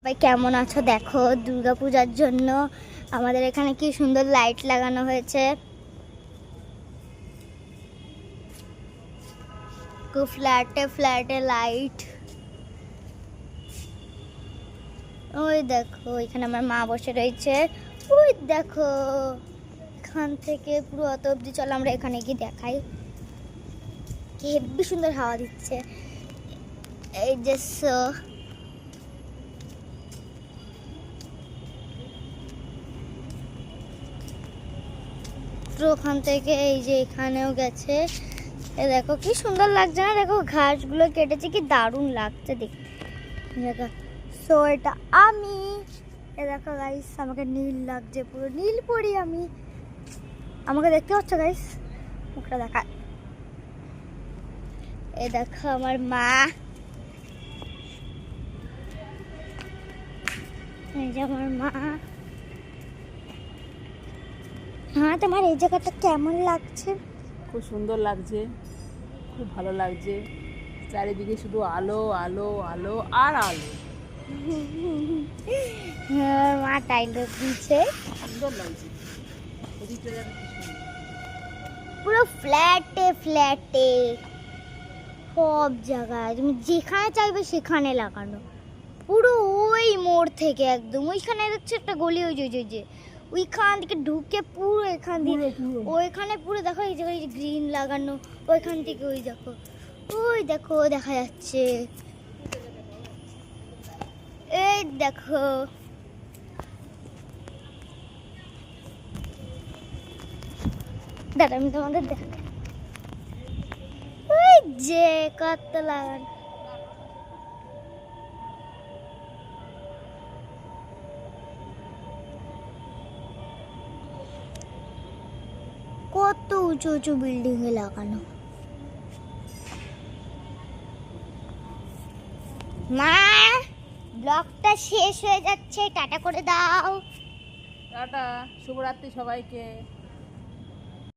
ভাই কেমন আছো? দেখো দুর্গাপূজার জন্য আমাদের এখানে কি সুন্দর লাইট লাগানো হয়েছে। খুব ফ্ল্যাটে ফ্ল্যাটে লাইট। ওই দেখো এখানে আমার মা বসে রয়েছে। ওই দেখো এখান থেকে পুরো অত অব্দি, চলো আমরা এখানে গিয়ে দেখাই। কি হেব্বি সুন্দর হাওয়া দিচ্ছে। এই যে ওখান থেকে এই যে এখানেও গেছে। এ দেখো কি সুন্দর লাগছে না? দেখো ঘাসগুলো কেটেছে, কি দারুণ লাগছে দেখতে। দেখো সো এটা আমি, এ দেখো গাইস আমাকে নীল লাগছে, পুরো নীল পরি আমি। আমাকে দেখতে পাচ্ছ গাইস? মুখটা দেখা। এ দেখো আমার মা, এই যে আমার মা। হ্যাঁ, তোমার এই জায়গাটা কেমন লাগছে? খুব সুন্দর লাগছে, খুব ভালো লাগছে। চারিদিকে শুধু আলো আলো আলো আর আলো। হ্যাঁ, মা ডায়লগ দিচ্ছে। সুন্দর লাগছে। এদিকটা যেন কি সুন্দর। পুরো ফ্ল্যাটে ফ্ল্যাটে সব জায়গায় তুমি যেখানে চাইবে সেখানে লাগানো। পুরো ওই মোড় থেকে একদম ওইখানে দেখছো একটা গলি, ওই যে ওইখান থেকে ঢুকে পুরো এখান দিয়ে ওইখানে পুরো দেখো এই জায়গায় গ্রিন লাগানো। ওইখান থেকে ওই দেখো, ওই দেখো দেখা যাচ্ছে। এই দেখো দাদা, আমি তোমাদের দেখাই। ওই যে কত লাগানো। কত উঁচু উঁচু বিল্ডিং এ লাগানো। মা, ব্লগটা শেষ হয়ে যাচ্ছে, টাটা করে দাও। টাটা, শুভরাত্রি সবাইকে।